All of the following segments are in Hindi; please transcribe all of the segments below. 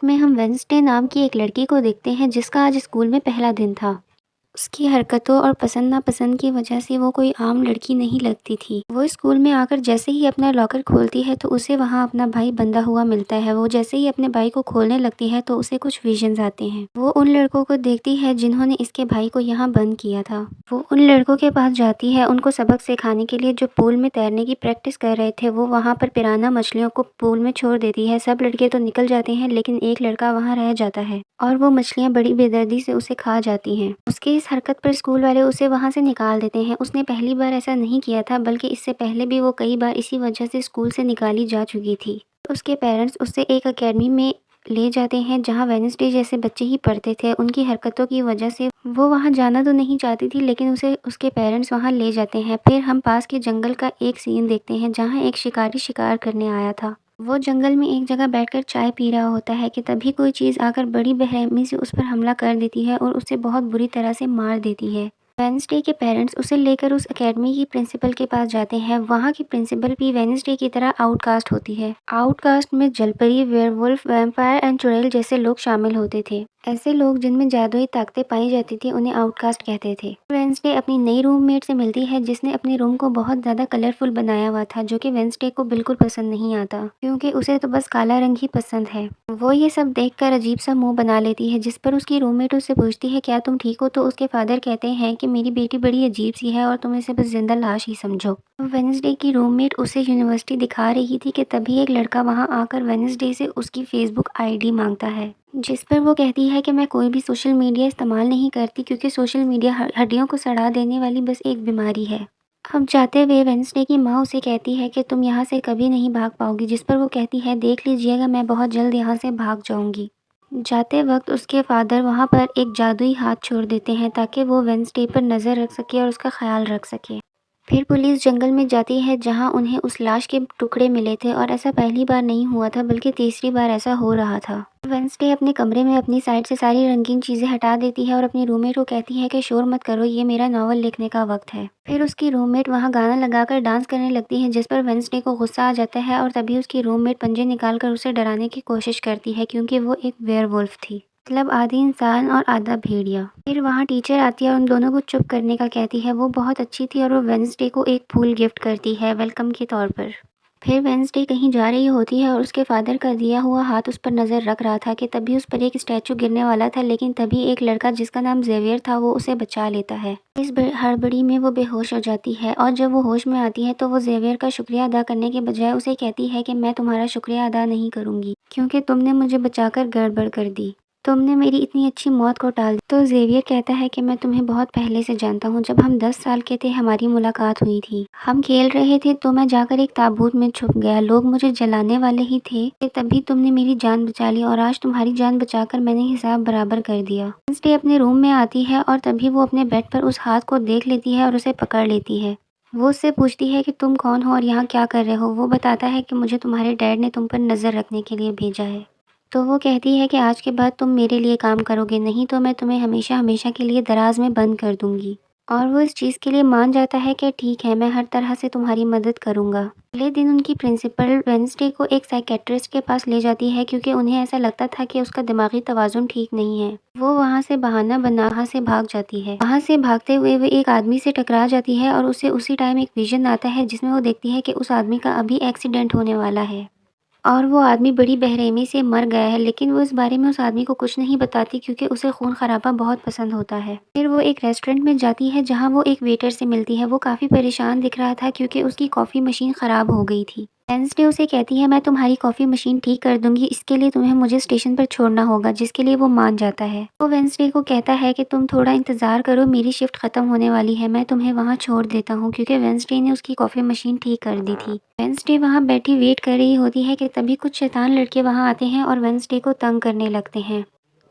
में हम वेंसडे नाम की एक लड़की को देखते हैं जिसका आज स्कूल में पहला दिन था। उसकी हरकतों और पसंद नापसंद की वजह से वो कोई आम लड़की नहीं लगती थी। वो स्कूल में आकर जैसे ही अपना लॉकर खोलती है तो उसे वहाँ अपना भाई बंधा हुआ मिलता है। वो जैसे ही अपने भाई को खोलने लगती है तो उसे कुछ विजन्स आते हैं। वो उन लड़कों को देखती है जिन्होंने इसके भाई को यहाँ बंद किया था। वो उन लड़कों के पास जाती है उनको सबक सिखाने के लिए जो पूल में तैरने की प्रैक्टिस कर रहे थे। वो वहाँ पर पिराना मछलियों को पूल में छोड़ देती है। सब लड़के तो निकल जाते हैं लेकिन एक लड़का वहाँ रह जाता है और वो मछलियाँ बड़ी बेदर्दी से उसे खा जाती हैं। उसकी इस हरकत पर स्कूल वाले उसे वहाँ से निकाल देते हैं। उसने पहली बार ऐसा नहीं किया था बल्कि इससे पहले भी वो कई बार इसी वजह से स्कूल से निकाली जा चुकी थी। उसके पेरेंट्स उसे एक एकेडमी में ले जाते हैं जहाँ वेडनेसडे जैसे बच्चे ही पढ़ते थे। उनकी हरकतों की वजह से वो वहाँ जाना तो नहीं चाहती थी लेकिन उसे उसके पेरेंट्स वहाँ ले जाते हैं। फिर हम पास के जंगल का एक सीन देखते हैं जहाँ एक शिकारी शिकार करने आया था। वो जंगल में एक जगह बैठकर चाय पी रहा होता है कि तभी कोई चीज़ आकर बड़ी बेरहमी से उस पर हमला कर देती है और उसे बहुत बुरी तरह से मार देती है। वेडनेसडे के पेरेंट्स उसे लेकर उस एकेडमी की प्रिंसिपल के पास जाते हैं। वहाँ की प्रिंसिपल भी वेडनेसडे की तरह आउटकास्ट होती है। आउटकास्ट में जलपरी, वेयरवुल्फ, वैम्पायर एंड चुड़ैल जैसे लोग शामिल होते थे। ऐसे लोग जिनमें जादुई ताकतें पाई जाती थी उन्हें आउटकास्ट कहते थे। वेडनेसडे अपनी नई रूममेट से मिलती है जिसने अपने रूम को बहुत ज़्यादा कलरफुल बनाया हुआ था जो कि वेडनेसडे को बिल्कुल पसंद नहीं आता क्योंकि उसे तो बस काला रंग ही पसंद है। वो ये सब देखकर अजीब सा मुंह बना लेती है जिस पर उसकी रूममेट उससे पूछती है क्या तुम ठीक हो, तो उसके फादर कहते हैं कि मेरी बेटी बड़ी अजीब सी है और तुम इसे बस जिंदा लाश ही समझो। वेडनेसडे की रूममेट उसे यूनिवर्सिटी दिखा रही थी कि तभी एक लड़का वहां आकर वेडनेसडे से उसकी फेसबुक आईडी मांगता है जिस पर वो कहती है कि मैं कोई भी सोशल मीडिया इस्तेमाल नहीं करती क्योंकि सोशल मीडिया हड्डियों को सड़ा देने वाली बस एक बीमारी है। अब जाते हुए वेडनेसडे की माँ उसे कहती है कि तुम यहाँ से कभी नहीं भाग पाओगी, जिस पर वो कहती है देख लीजिएगा मैं बहुत जल्द यहाँ से भाग जाऊंगी। जाते वक्त उसके फादर वहाँ पर एक जादुई हाथ छोड़ देते हैं ताकि वो वेडनेसडे पर नज़र रख सके और उसका ख्याल रख सके। फिर पुलिस जंगल में जाती है जहाँ उन्हें उस लाश के टुकड़े मिले थे और ऐसा पहली बार नहीं हुआ था बल्कि तीसरी बार ऐसा हो रहा था। वेडनेसडे अपने कमरे में अपनी साइड से सारी रंगीन चीज़ें हटा देती है और अपनी रूममेट को कहती है कि शोर मत करो, ये मेरा नावल लिखने का वक्त है। फिर उसकी रूममेट वहाँ गाना लगाकर डांस करने लगती है जिस पर वेडनेसडे को गुस्सा आ जाता है और तभी उसकी रूममेट पंजे निकालकर उसे डराने की कोशिश करती है क्योंकि वो एक वेयरवुल्फ थी, मतलब आधी इंसान और आधा भेड़िया। फिर वहाँ टीचर आती है और उन दोनों को चुप करने का कहती है। वो बहुत अच्छी थी और वो वेडनेसडे को एक फूल गिफ्ट करती है वेलकम के तौर पर। फिर वेडनेसडे कहीं जा रही होती है और उसके फादर का दिया हुआ हाथ उस पर नज़र रख रहा था कि तभी उस पर एक स्टैचू गिरने वाला था लेकिन तभी एक लड़का जिसका नाम जेवियर था वो उसे बचा लेता है। इस हड़बड़ी में वो बेहोश हो जाती है और जब वो होश में आती है तो वो जेवियर का शुक्रिया अदा करने के बजाय उसे कहती है कि मैं तुम्हारा शुक्रिया अदा नहीं करूँगी क्योंकि तुमने मुझे बचाकर गड़बड़ कर दी, तुमने मेरी इतनी अच्छी मौत को टाल दी। तो जेवियर कहता है कि मैं तुम्हें बहुत पहले से जानता हूँ, जब हम 10 साल के थे हमारी मुलाकात हुई थी, हम खेल रहे थे तो मैं जाकर एक ताबूत में छुप गया, लोग मुझे जलाने वाले ही थे कि तभी तुमने मेरी जान बचा ली और आज तुम्हारी जान बचाकर मैंने हिसाब बराबर कर दिया। वेडनेसडे अपने रूम में आती है और तभी वो अपने बेड पर उस हाथ को देख लेती है और उसे पकड़ लेती है। वो उससे पूछती है कि तुम कौन हो और यहाँ क्या कर रहे हो। वो बताता है कि मुझे तुम्हारे डैड ने तुम पर नज़र रखने के लिए भेजा है। तो वो कहती है कि आज के बाद तुम मेरे लिए काम करोगे, नहीं तो मैं तुम्हें हमेशा हमेशा के लिए दराज में बंद कर दूंगी। और वो इस चीज़ के लिए मान जाता है कि ठीक है, मैं हर तरह से तुम्हारी मदद करूंगा। अगले दिन उनकी प्रिंसिपल वेडनेसडे को एक साइकेट्रिस्ट के पास ले जाती है क्योंकि उन्हें ऐसा लगता था कि उसका दिमागी तवाज़ुन ठीक नहीं है। वो वहाँ से बहाना बना वहाँ से भाग जाती है। वहाँ से भागते हुए वो एक आदमी से टकरा जाती है और उसे उसी टाइम एक विजन आता है जिसमें वो देखती है कि उस आदमी का अभी एक्सीडेंट होने वाला है और वो आदमी बड़ी बेरहमी से मर गया है, लेकिन वो इस बारे में उस आदमी को कुछ नहीं बताती क्योंकि उसे खून खराबा बहुत पसंद होता है। फिर वो एक रेस्टोरेंट में जाती है जहाँ वो एक वेटर से मिलती है। वो काफ़ी परेशान दिख रहा था क्योंकि उसकी कॉफ़ी मशीन ख़राब हो गई थी। वेडनेसडे उसे कहती है मैं तुम्हारी कॉफ़ी मशीन ठीक कर दूंगी, इसके लिए तुम्हें मुझे स्टेशन पर छोड़ना होगा, जिसके लिए वो मान जाता है। वो वेडनेसडे को कहता है कि तुम थोड़ा इंतज़ार करो, मेरी शिफ्ट ख़त्म होने वाली है, मैं तुम्हें वहाँ छोड़ देता हूँ क्योंकि वेडनेसडे ने उसकी कॉफ़ी मशीन ठीक कर दी थी। वेडनेसडे वहाँ बैठी वेट कर रही होती है कि तभी कुछ शैतान लड़के वहाँ आते हैं और वेडनेसडे को तंग करने लगते हैं।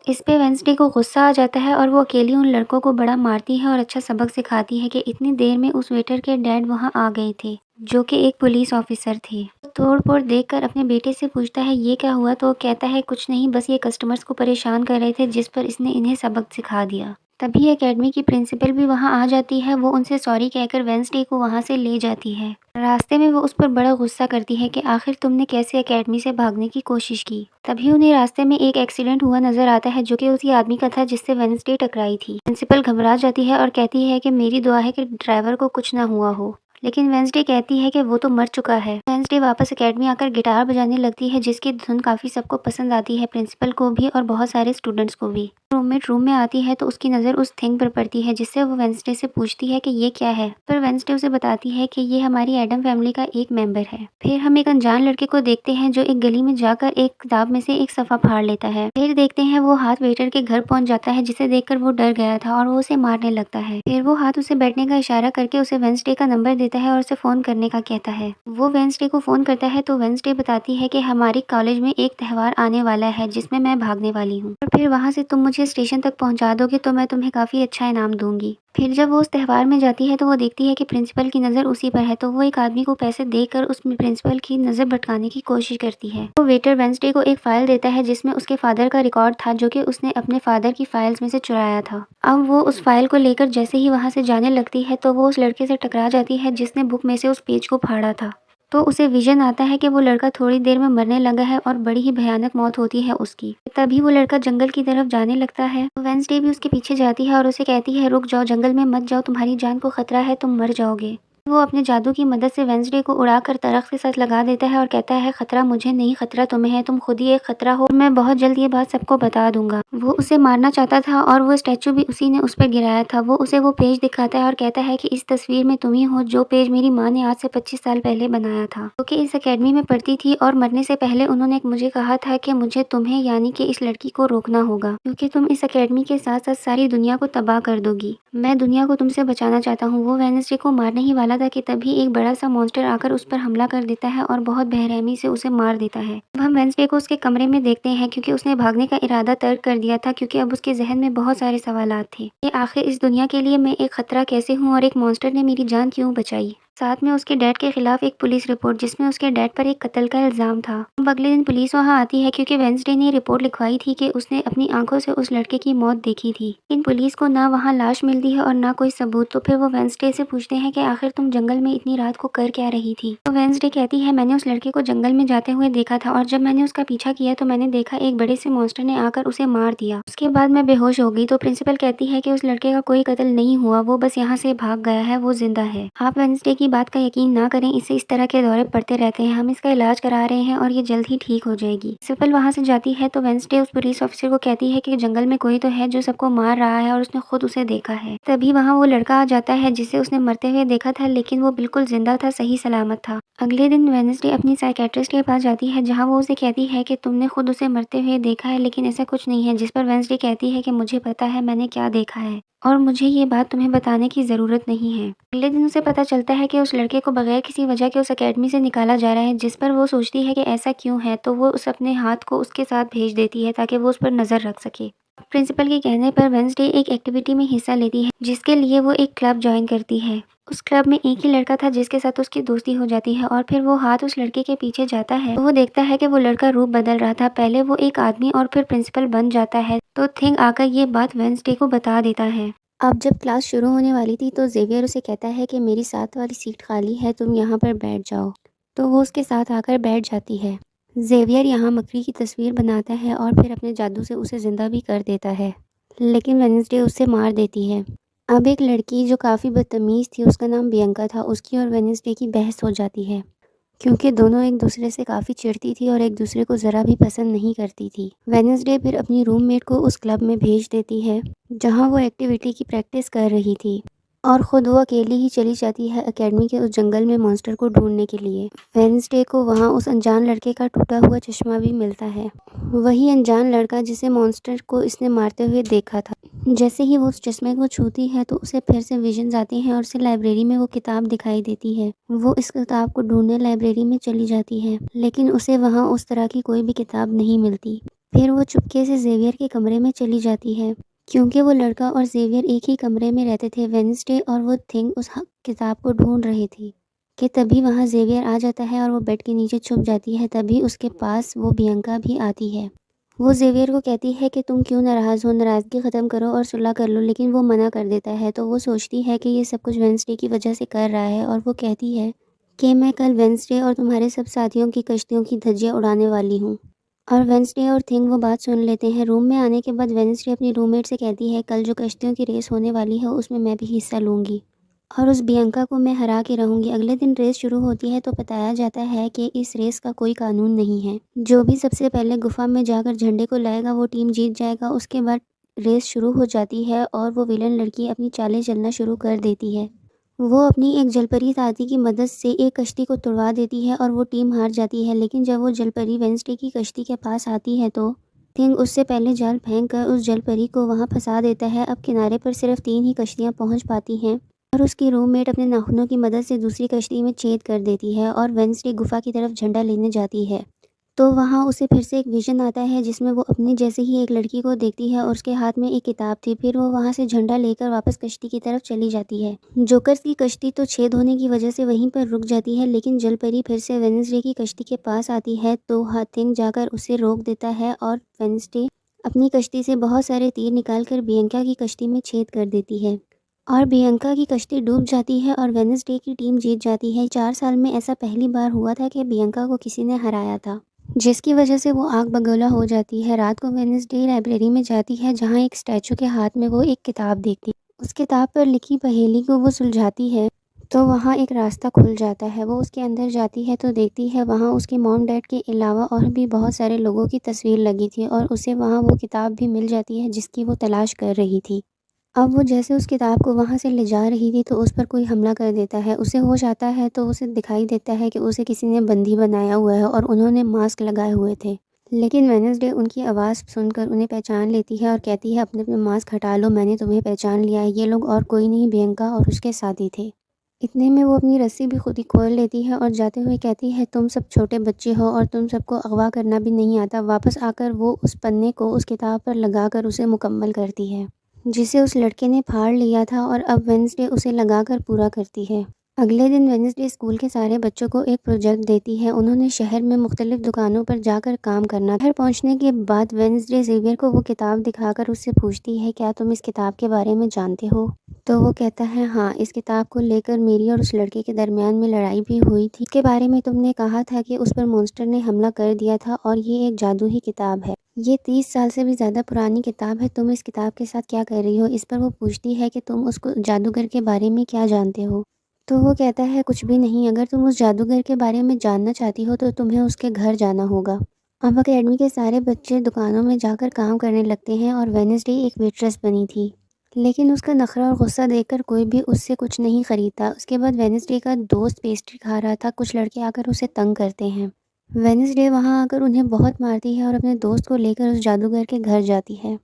इस पे वेडनेसडे को गुस्सा आ जाता है और वो अकेली उन लड़कों को बड़ा मारती है और अच्छा सबक सिखाती है कि इतनी देर में उस वेटर के डैड वहाँ आ गए थे जो कि एक पुलिस ऑफिसर थे। तोड़ फोड़ देखकर अपने बेटे से पूछता है ये क्या हुआ, तो वो कहता है कुछ नहीं, बस ये कस्टमर्स को परेशान कर रहे थे जिस पर इसने इन्हें सबक सिखा दिया। तभी एकेडमी की प्रिंसिपल भी वहाँ आ जाती है। वो उनसे सॉरी कहकर वेंसडे को वहाँ से ले जाती है। रास्ते में वो उस पर बड़ा गुस्सा करती है कि आखिर तुमने कैसे एकेडमी से भागने की कोशिश की। तभी उन्हें रास्ते में एक एक्सीडेंट हुआ नजर आता है जो कि उसी आदमी का था जिससे वेंसडे टकराई थी। प्रिंसिपल घबरा जाती है और कहती है कि मेरी दुआ है कि ड्राइवर को कुछ ना हुआ हो, लेकिन वेंसडे कहती है कि वो तो मर चुका है। वेंसडे वापस एकेडमी आकर गिटार बजाने लगती है जिसकी धुन काफी सबको पसंद आती है, प्रिंसिपल को भी और बहुत सारे स्टूडेंट्स को भी। रूममेट रूम में आती है तो उसकी नज़र उस थिंग पर पड़ती है जिससे वो वेंसडे से पूछती है कि ये क्या है, पर वेंसडे उसे बताती है कि ये हमारी एडम फैमिली का एक मेंबर है। फिर हम एक अनजान लड़के को देखते हैं जो एक गली में जाकर एक किताब में से एक सफ़ा फाड़ लेता है। फिर देखते हैं वो हाथ वेटर के घर पहुंच जाता है जिसे देखकर वो डर गया था और वो उसे मारने लगता है। फिर वो हाथ उसे बैठने का इशारा करके उसे वेंसडे का नंबर देता है और उसे फ़ोन करने का कहता है। वो वेंसडे को फ़ोन करता है तो वेंसडे बताती है कि हमारे कॉलेज में एक त्यौहार आने वाला है जिसमें मैं भागने वाली हूँ, और फिर वहाँ से तुम मुझे स्टेशन तक पहुँचा दोगे तो मैं तुम्हें काफ़ी अच्छा इनाम दूंगी। फिर जब वो उस त्यौहार में जाती है तो वो देखती है कि प्रिंसिपल की नज़र उसी पर है, तो वो एक आदमी को पैसे देकर उस प्रिंसिपल की नज़र भटकाने की कोशिश करती है। वो वेटर वेंसडे को एक फ़ाइल देता है जिसमें उसके फादर का रिकॉर्ड था जो कि उसने अपने फादर की फाइल्स में से चुराया था। अब वो उस फाइल को लेकर जैसे ही वहाँ से जाने लगती है तो वो उस लड़के से टकरा जाती है जिसने बुक में से उस पेज को फाड़ा था। तो उसे विजन आता है कि वो लड़का थोड़ी देर में मरने लगा है और बड़ी ही भयानक मौत होती है उसकी। तभी वो लड़का जंगल की तरफ जाने लगता है। वेंसडे भी उसके पीछे जाती है और उसे कहती है रुक जाओ, जंगल में मत जाओ, तुम्हारी जान को खतरा है, तुम मर जाओगे। वो अपने जादू की मदद से वेंसडे को उड़ाकर दरख्त के साथ लगा देता है और कहता है खतरा मुझे नहीं, खतरा तुम्हें है, तुम खुद ही एक खतरा हो, मैं बहुत जल्द ये बात सबको बता दूंगा। वो उसे मारना चाहता था और वो स्टैचू भी उसी ने उस पर गिराया था। वो उसे वो पेज दिखाता है और कहता है कि इस तस्वीर में तुम ही हो जो पेज मेरी माँ ने आज से 25 साल पहले बनाया था, क्योंकि इस एकेडमी में पढ़ती थी और मरने से पहले उन्होंने मुझे कहा था कि मुझे तुम्हें यानी कि इस लड़की को रोकना होगा, क्योंकि तुम इस एकेडमी के साथ साथ सारी दुनिया को तबाह कर दोगी। मैं दुनिया को तुमसे बचाना चाहता हूँ। वो वेडनेसडे को मारने ही वाला था कि तभी एक बड़ा सा मॉन्स्टर आकर उस पर हमला कर देता है और बहुत बेरहमी से उसे मार देता है। अब हम वेडनेसडे को उसके कमरे में देखते हैं क्योंकि उसने भागने का इरादा तर्क कर दिया था, क्योंकि अब उसके जहन में बहुत सारे सवालात थे कि आखिर इस दुनिया के लिए मैं एक खतरा कैसे हूँ और एक मॉन्स्टर ने मेरी जान क्यों बचाई। साथ में उसके डैड के खिलाफ एक पुलिस रिपोर्ट जिसमें उसके डैड पर एक कत्ल का इल्जाम था। अब अगले दिन पुलिस वहां आती है क्योंकि वेडनेसडे ने रिपोर्ट लिखवाई थी कि उसने अपनी आंखों से उस लड़के की मौत देखी थी। इन पुलिस को ना वहां लाश मिलती है और ना कोई सबूत। तो फिर वो वेडनेसडे से पूछते हैं कि आखिर तुम जंगल में इतनी रात को कर क्या रही थी। तो वेडनेसडे कहती है मैंने उस लड़के को जंगल में जाते हुए देखा था और जब मैंने उसका पीछा किया तो मैंने देखा एक बड़े से मॉन्स्टर ने आकर उसे मार दिया। उसके बाद मैं बेहोश हो गई। तो प्रिंसिपल कहती है कि उस लड़के का कोई कत्ल नहीं हुआ, वो बस यहाँ से भाग गया है, वो जिंदा है। आप वेडनेसडे की बात का यकीन ना करें, इससे इस तरह के दौरे पड़ते रहते हैं, हम इसका इलाज करा रहे हैं और ये जल्द ही ठीक हो जाएगी। प्रिंसिपल वहाँ से जाती है तो वेडनेसडे उस पुलिस ऑफिसर को कहती है कि जंगल में कोई तो है जो सबको मार रहा है और उसने खुद उसे देखा है। तभी वहाँ वो लड़का आ जाता है जिसे उसने मरते हुए देखा था, लेकिन वो बिल्कुल जिंदा था, सही सलामत था। अगले दिन वेडनेसडे अपनी साइकेट्रिस्ट के पास जाती है जहाँ वो उसे कहती है कि तुमने खुद उसे मरते हुए देखा है लेकिन ऐसा कुछ नहीं है, जिस पर वेडनेसडे कहती है कि मुझे पता है मैंने क्या देखा है और मुझे ये बात तुम्हें बताने की ज़रूरत नहीं है। अगले दिन उसे पता चलता है कि उस लड़के को बगैर किसी वजह के उस एकेडमी से निकाला जा रहा है, जिस पर वो सोचती है कि ऐसा क्यों है, तो वो उस अपने हाथ को उसके साथ भेज देती है ताकि वो उस पर नज़र रख सके। प्रिंसिपल के कहने पर वेडनेसडे एक एक्टिविटी में हिस्सा लेती है जिसके लिए वो एक क्लब ज्वाइन करती है। उस क्लब में एक ही लड़का था जिसके साथ उसकी दोस्ती हो जाती है और फिर वो हाथ उस लड़के के पीछे जाता है तो वो देखता है कि वो लड़का रूप बदल रहा था, पहले वो एक आदमी और फिर प्रिंसिपल बन जाता है। तो थिंग आकर ये बात वेडनेसडे को बता देता है। अब जब क्लास शुरू होने वाली थी तो जेवियर उसे कहता है कि मेरी साथ वाली सीट खाली है, तुम यहाँ पर बैठ जाओ। तो वो उसके साथ आकर बैठ जाती है। जेवियर यहाँ मकड़ी की तस्वीर बनाता है और फिर अपने जादू से उसे ज़िंदा भी कर देता है, लेकिन वेडनेसडे उसे मार देती है। अब एक लड़की जो काफ़ी बदतमीज़ थी, उसका नाम बियंका था, उसकी और वेडनेसडे की बहस हो जाती है क्योंकि दोनों एक दूसरे से काफ़ी चिढ़ती थी और एक दूसरे को ज़रा भी पसंद नहीं करती थी। वेडनेसडे फिर अपनी रूममेट को उस क्लब में भेज देती है जहाँ वो एक्टिविटी की प्रैक्टिस कर रही थी और ख़ुद वो अकेली ही चली जाती है एकेडमी के उस जंगल में मॉन्स्टर को ढूंढने के लिए। वेडनेसडे को वहाँ उस अनजान लड़के का टूटा हुआ चश्मा भी मिलता है, वही अनजान लड़का जिसे मॉन्स्टर को इसने मारते हुए देखा था। जैसे ही वो उस चश्मे को छूती है तो उसे फिर से विजन्स आते हैं और उसे लाइब्रेरी में वो किताब दिखाई देती है। वो इस किताब को ढूंढने लाइब्रेरी में चली जाती है, लेकिन उसे वहाँ उस तरह की कोई भी किताब नहीं मिलती। फिर वो चुपके से जेवियर के कमरे में चली जाती है क्योंकि वो लड़का और जेवियर एक ही कमरे में रहते थे। वेडनेसडे और वो थिंग उस किताब को ढूंढ रहे थे कि तभी वहाँ जेवियर आ जाता है और वो बेड के नीचे छुप जाती है। तभी उसके पास वो बियंका भी आती है। वो ज़ेवियर को कहती है कि तुम क्यों नाराज़ हो, नाराज़गी ख़त्म करो और सुलह कर लो, लेकिन वो मना कर देता है। तो वो सोचती है कि ये सब कुछ वेडनेसडे की वजह से कर रहा है और वो कहती है कि मैं कल वेडनेसडे और तुम्हारे सब साथियों की कश्तियों की धज्जियाँ उड़ाने वाली हूँ। और वेडनेसडे और थिंग वो बात सुन लेते हैं। रूम में आने के बाद वेडनेसडे अपनी रूममेट से कहती है कल जो कश्तियों की रेस होने वाली है उसमें मैं भी हिस्सा लूँगी और उस बियंका को मैं हरा के रहूँगी। अगले दिन रेस शुरू होती है तो बताया जाता है कि इस रेस का कोई कानून नहीं है। जो भी सबसे पहले गुफा में जाकर झंडे को लाएगा वो टीम जीत जाएगा। उसके बाद रेस शुरू हो जाती है और वो विलन लड़की अपनी चालें चलना शुरू कर देती है। वो अपनी एक जलपरी साथी की मदद से एक कश्ती को तुड़वा देती है और वो टीम हार जाती है। लेकिन जब वो जलपरी वेडनेसडे की कश्ती के पास आती है तो थिंग उससे पहले जाल फेंक कर उस जलपरी को वहाँ फंसा देता है। अब किनारे पर सिर्फ 3 ही कश्तियाँ पहुँच पाती हैं और उसकी रूममेट अपने नाखूनों की मदद से दूसरी कश्ती में छेद कर देती है और वेडनेसडे गुफा की तरफ झंडा लेने जाती है। तो वहाँ उसे फिर से एक विज़न आता है जिसमें वो अपनी जैसे ही एक लड़की को देखती है और उसके हाथ में एक किताब थी। फिर वो वहाँ से झंडा लेकर वापस कश्ती की तरफ चली जाती है। जोकर्स की कश्ती तो छेद होने की वजह से वहीं पर रुक जाती है, लेकिन जलपरी फिर से वेडनेसडे की कश्ती के पास आती है तो थिंग जाकर उसे रोक देता है और वेडनेसडे अपनी कश्ती से बहुत सारे तीर निकालकर बियंका की कश्ती में छेद कर देती है और बियंका की कश्ती डूब जाती है और वेडनेसडे की टीम जीत जाती है। 4 साल में ऐसा पहली बार हुआ था कि बियंका को किसी ने हराया था, जिसकी वजह से वो आग बगोला हो जाती है। रात को वेडनेसडे लाइब्रेरी में जाती है जहाँ एक स्टैचू के हाथ में वो एक किताब देखती है। उस किताब पर लिखी पहेली को वो सुलझाती है तो वहाँ एक रास्ता खुल जाता है। वो उसके अंदर जाती है तो देखती है वहाँ उसके मॉम डैड के अलावा और भी बहुत सारे लोगों की तस्वीर लगी थी और उसे वहाँ वो किताब भी मिल जाती है जिसकी वो तलाश कर रही थी। अब वो जैसे उस किताब को वहाँ से ले जा रही थी तो उस पर कोई हमला कर देता है। उसे होश आता है तो उसे दिखाई देता है कि उसे किसी ने बंदी बनाया हुआ है और उन्होंने मास्क लगाए हुए थे। लेकिन वेडनेसडे उनकी आवाज़ सुनकर उन्हें पहचान लेती है और कहती है अपने अपने मास्क हटा लो, मैंने तुम्हें पहचान लिया है। ये लोग और कोई नहीं बियंका और उसके साथी थे। इतने में वो अपनी रस्सी भी खुद ही खोल लेती है और जाते हुए कहती है तुम सब छोटे बच्चे हो और तुम सबको अगवा करना भी नहीं आता। वापस आकर वो उस पन्ने को उस किताब पर लगाकर उसे मुकम्मल करती है जिसे उस लड़के ने फाड़ लिया था और अब वेडनेसडे उसे लगाकर पूरा करती है। अगले दिन वेडनेसडे स्कूल के सारे बच्चों को एक प्रोजेक्ट देती है। उन्होंने शहर में मुख्तलिफ दुकानों पर जाकर काम करना। घर पहुंचने के बाद वेडनेसडे ज़ेवियर को वो किताब दिखाकर उससे पूछती है क्या तुम इस किताब के बारे में जानते हो? तो वो कहता है हाँ, इस किताब को लेकर मेरी और उस लड़के के दरमियान में लड़ाई भी हुई थी। इसके बारे में तुमने कहा था कि उस पर मॉन्स्टर ने हमला कर दिया था और ये एक जादू ही किताब है। ये 30 साल से भी ज़्यादा पुरानी किताब है। तुम इस किताब के साथ क्या कर रही हो? इस पर वो पूछती है कि तुम उसको जादूगर के बारे में क्या जानते हो? तो वो कहता है कुछ भी नहीं। अगर तुम उस जादूगर के बारे में जानना चाहती हो तो तुम्हें उसके घर जाना होगा। अब अकेडमी के सारे बच्चे दुकानों में जाकर काम करने लगते हैं और वेडनेसडे एक वेट्रेस बनी थी, लेकिन उसका नखरा और गुस्सा देखकर कोई भी उससे कुछ नहीं खरीदता। उसके बाद वेडनेसडे का दोस्त पेस्ट्री खा रहा था। कुछ लड़के आकर उसे तंग करते हैं। वेडनेसडे वहाँ आकर उन्हें बहुत मारती है और अपने दोस्त को लेकर उस जादूगर के घर जाती है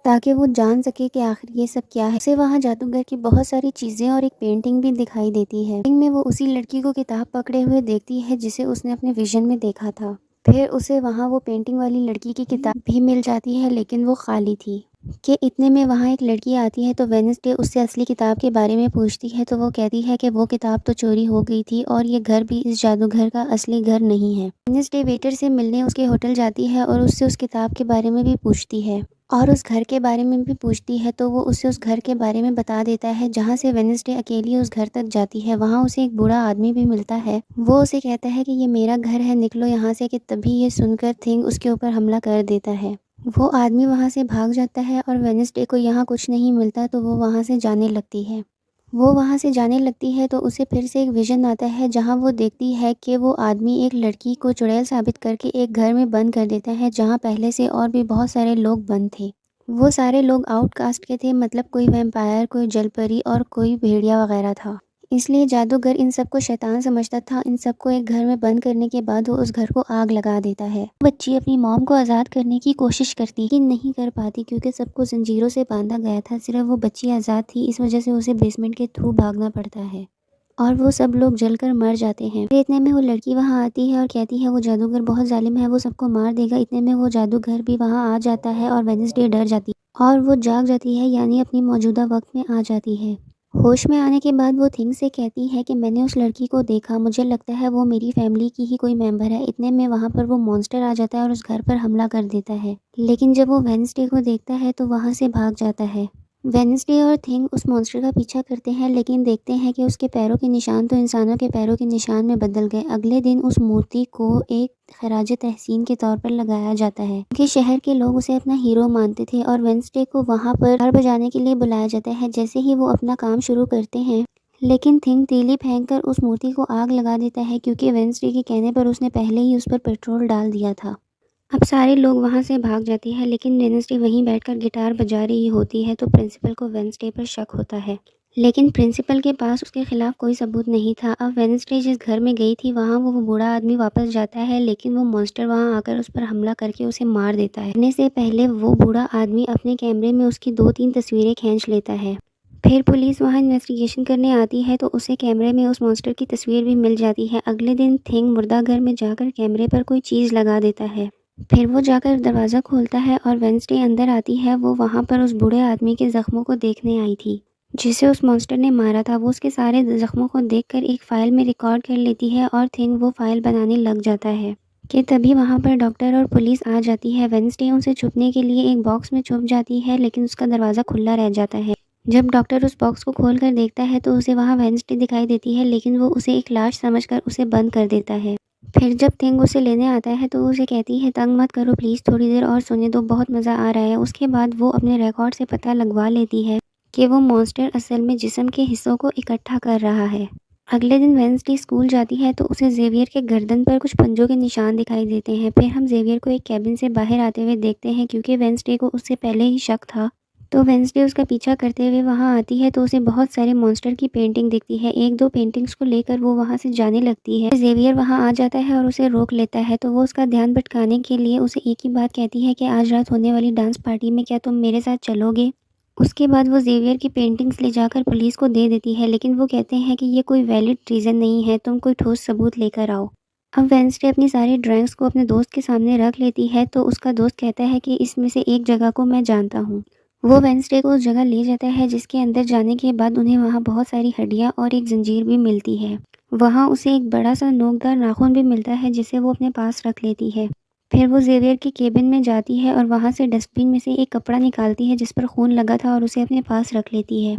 ताकि वो जान सके कि आखिर ये सब क्या है। उसे वहाँ जादूगर की बहुत सारी चीज़ें और एक पेंटिंग भी दिखाई देती है। पेंटिंग में वो उसी लड़की को किताब पकड़े हुए देखती है जिसे उसने अपने विजन में देखा था। फिर उसे वहाँ वो पेंटिंग वाली लड़की की किताब भी मिल जाती है, लेकिन वो खाली थी। कि इतने में वहाँ एक लड़की आती है तो वेडनेसडे उससे असली किताब के बारे में पूछती है तो वो कहती है कि वो किताब तो चोरी हो गई थी और ये घर भी इस जादूगर का असली घर नहीं है। वेडनेसडे वेटर से मिलने उसके होटल जाती है और उससे उस किताब के बारे में भी पूछती है और उस घर के बारे में भी पूछती है तो वो उसे उस घर के बारे में बता देता है जहाँ से वेडनेसडे अकेली उस घर तक जाती है। वहाँ उसे एक बूढ़ा आदमी भी मिलता है। वो उसे कहता है कि ये मेरा घर है, निकलो यहाँ से। कि तभी ये सुनकर थिंग उसके ऊपर हमला कर देता है। वो आदमी वहाँ से भाग जाता है और वेडनेसडे को यहाँ कुछ नहीं मिलता तो वो वहाँ से जाने लगती है। वो वहाँ से जाने लगती है तो उसे फिर से एक विज़न आता है जहाँ वो देखती है कि वो आदमी एक लड़की को चुड़ैल साबित करके एक घर में बंद कर देता है जहाँ पहले से और भी बहुत सारे लोग बंद थे। वो सारे लोग आउटकास्ट के थे, मतलब कोई वैम्पायर, कोई जलपरी और कोई भेड़िया वगैरह था। इसलिए जादूगर इन सबको शैतान समझता था। इन सबको एक घर में बंद करने के बाद वो उस घर को आग लगा देता है। बच्ची अपनी मॉम को आज़ाद करने की कोशिश करती लेकिन नहीं कर पाती क्योंकि सबको जंजीरों से बांधा गया था। सिर्फ वो बच्ची आज़ाद थी, इस वजह से उसे बेसमेंट के थ्रू भागना पड़ता है और वो सब लोग जलकर मर जाते हैं। फिर इतने में वो लड़की वहाँ आती है और कहती है वो जादूगर बहुत जालिम है, वो सबको मार देगा। इतने में वो जादूगर भी वहाँ आ जाता है और वेडनेसडे डर जाती है और वो जाग जाती है, यानी अपनी मौजूदा वक्त में आ जाती है। होश में आने के बाद वो थिंग से कहती है कि मैंने उस लड़की को देखा, मुझे लगता है वो मेरी फैमिली की ही कोई मेंबर है। इतने में वहाँ पर वो मॉन्स्टर आ जाता है और उस घर पर हमला कर देता है। लेकिन जब वो वेडनेसडे को देखता है तो वहाँ से भाग जाता है। वेडनेसडे और थिंग उस मॉन्स्टर का पीछा करते हैं, लेकिन देखते हैं कि उसके पैरों के निशान तो इंसानों के पैरों के निशान में बदल गए। अगले दिन उस मूर्ति को एक खराज तहसीन के तौर पर लगाया जाता है, क्योंकि शहर के लोग उसे अपना हीरो मानते थे और वेडनेसडे को वहाँ पर गिटार बजाने के लिए बुलाया जाता है। जैसे ही वो अपना काम शुरू करते हैं, लेकिन थिंग तीली फेंककर उस मूर्ति को आग लगा देता है, क्योंकि वेडनेसडे के कहने पर उसने पहले ही उस पर पेट्रोल डाल दिया था। अब सारे लोग वहाँ से भाग जाते हैं, लेकिन वेडनेसडे वहीं बैठकर गिटार बजा रही होती है, तो प्रिंसिपल को वेडनेसडे पर शक होता है। लेकिन प्रिंसिपल के पास उसके खिलाफ कोई सबूत नहीं था। अब वेडनेसडे जिस घर में गई थी वहाँ वो बूढ़ा आदमी वापस जाता है, लेकिन वो मॉन्स्टर वहाँ आकर उस पर हमला करके उसे मार देता है। मरने से पहले वो बूढ़ा आदमी अपने कैमरे में उसकी 2-3 तस्वीरें खींच लेता है। फिर पुलिस वहाँ इन्वेस्टिगेशन करने आती है तो उसे कैमरे में उस मॉन्स्टर की तस्वीर भी मिल जाती है। अगले दिन थिंग मुर्दा घर में जाकर कैमरे पर कोई चीज़ लगा देता है। फिर वो जाकर दरवाज़ा खोलता है और वेडनेसडे अंदर आती है। वो वहाँ पर उस बूढ़े आदमी के ज़ख्मों को देखने आई थी, जिसे उस मॉन्स्टर ने मारा था। वो उसके सारे ज़ख्मों को देखकर एक फ़ाइल में रिकॉर्ड कर लेती है और थिंग वो फ़ाइल बनाने लग जाता है कि तभी वहाँ पर डॉक्टर और पुलिस आ जाती है। वेडनेसडे उनसे छुपने के लिए एक बॉक्स में छुप जाती है, लेकिन उसका दरवाज़ा खुला रह जाता है। जब डॉक्टर उस बॉक्स को खोल कर देखता है तो उसे वहाँ वेडनेसडे दिखाई देती है, लेकिन वो उसे एक लाश समझकर उसे बंद कर देता है। फिर जब थिंग उसे लेने आता है तो उसे कहती है तंग मत करो प्लीज़, थोड़ी देर और सोने दो, बहुत मज़ा आ रहा है। उसके बाद वो अपने रिकॉर्ड से पता लगवा लेती है कि वो मॉन्स्टर असल में जिस्म के हिस्सों को इकट्ठा कर रहा है। अगले दिन वेडनेसडे स्कूल जाती है तो उसे जेवियर के गर्दन पर कुछ पंजों के निशान दिखाई देते हैं। फिर हम जेवियर को एक कैबिन से बाहर आते हुए देखते हैं, क्योंकि वेडनेसडे को उससे पहले ही शक था। तो वेडनेसडे उसका पीछा करते हुए वहाँ आती है तो उसे बहुत सारे मॉन्स्टर की पेंटिंग दिखती है। 1-2 पेंटिंग्स को लेकर वो वहाँ से जाने लगती है। जेवियर वहाँ आ जाता है और उसे रोक लेता है, तो वो उसका ध्यान भटकाने के लिए उसे एक ही बात कहती है कि आज रात होने वाली डांस पार्टी में क्या तुम मेरे साथ चलोगे। उसके बाद वो जेवियर की पेंटिंग्स ले जाकर पुलिस को दे देती है, लेकिन वो कहते हैं कि ये कोई वैलिड रीज़न नहीं है, तुम कोई ठोस सबूत लेकर आओ। अब वेडनेसडे अपनी सारी ड्राइंग्स को अपने दोस्त के सामने रख लेती है, तो उसका दोस्त कहता है कि इसमें से एक जगह को मैं जानता हूँ। वो वेडनेसडे को उस जगह ले जाता है, जिसके अंदर जाने के बाद उन्हें वहाँ बहुत सारी हड्डियाँ और एक जंजीर भी मिलती है। वहाँ उसे एक बड़ा सा नोकदार नाखून भी मिलता है, जिसे वो अपने पास रख लेती है। फिर वो जेवियर के केबिन में जाती है और वहाँ से डस्टबिन में से एक कपड़ा निकालती है जिस पर खून लगा था और उसे अपने पास रख लेती है।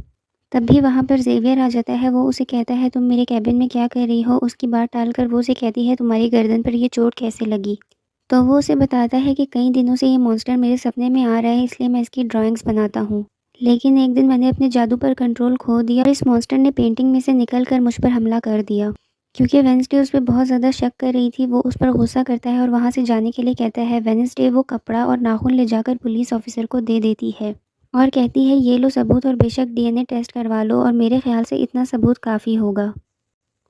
तभी वहाँ पर जेवियर आ जाता है। वो उसे कहता है तुम मेरे केबिन में क्या कर रही हो। उसकी बात टालकर वो उसे कहती है तुम्हारी गर्दन पर ये चोट कैसे लगी। तो वो उसे बताता है कि कई दिनों से ये मॉन्स्टर मेरे सपने में आ रहा है, इसलिए मैं इसकी ड्राइंग्स बनाता हूँ। लेकिन एक दिन मैंने अपने जादू पर कंट्रोल खो दिया और इस मॉन्स्टर ने पेंटिंग में से निकल कर मुझ पर हमला कर दिया। क्योंकि वेडनेसडे उस पर बहुत ज़्यादा शक कर रही थी, वो उस पर गुस्सा करता है और वहाँ से जाने के लिए कहता है। वेडनेसडे वो कपड़ा और नाखून ले जाकर पुलिस ऑफिसर को दे देती है और कहती है ये लो सबूत और बेशक डीएनए टेस्ट करवा लो, और मेरे ख्याल से इतना सबूत काफ़ी होगा।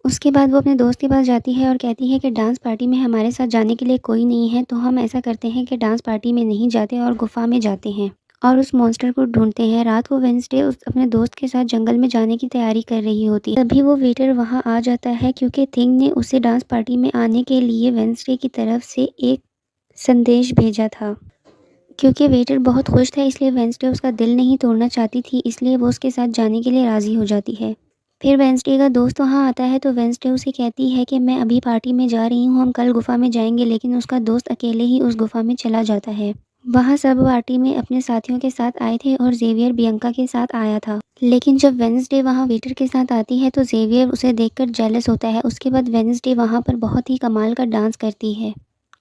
उसके बाद वो अपने दोस्त के पास जाती है और कहती है कि डांस पार्टी में हमारे साथ जाने के लिए कोई नहीं है, तो हम ऐसा करते हैं कि डांस पार्टी में नहीं जाते और गुफा में जाते हैं और उस मॉन्स्टर को ढूंढते हैं। रात को वेडनेसडे उस अपने दोस्त के साथ जंगल में जाने की तैयारी कर रही होती है। तभी वो वेटर वहाँ आ जाता है, क्योंकि थिंग ने उसे डांस पार्टी में आने के लिए वेडनेसडे की तरफ से एक संदेश भेजा था। क्योंकि वेटर बहुत खुश था, इसलिए वेडनेसडे उसका दिल नहीं तोड़ना चाहती थी, इसलिए वो उसके साथ जाने के लिए राज़ी हो जाती है। फिर वेडनेसडे का दोस्त वहाँ आता है तो वेडनेसडे उसे कहती है कि मैं अभी पार्टी में जा रही हूँ, हम कल गुफा में जाएंगे, लेकिन उसका दोस्त अकेले ही उस गुफा में चला जाता है। वहाँ सब पार्टी में अपने साथियों के साथ आए थे और जेवियर बियंका के साथ आया था। लेकिन जब वेडनेसडे वहाँ वेटर के साथ आती है तो जेवियर उसे देखकर जेलस होता है। उसके बाद वेडनेसडे वहाँ पर बहुत ही कमाल का डांस करती है।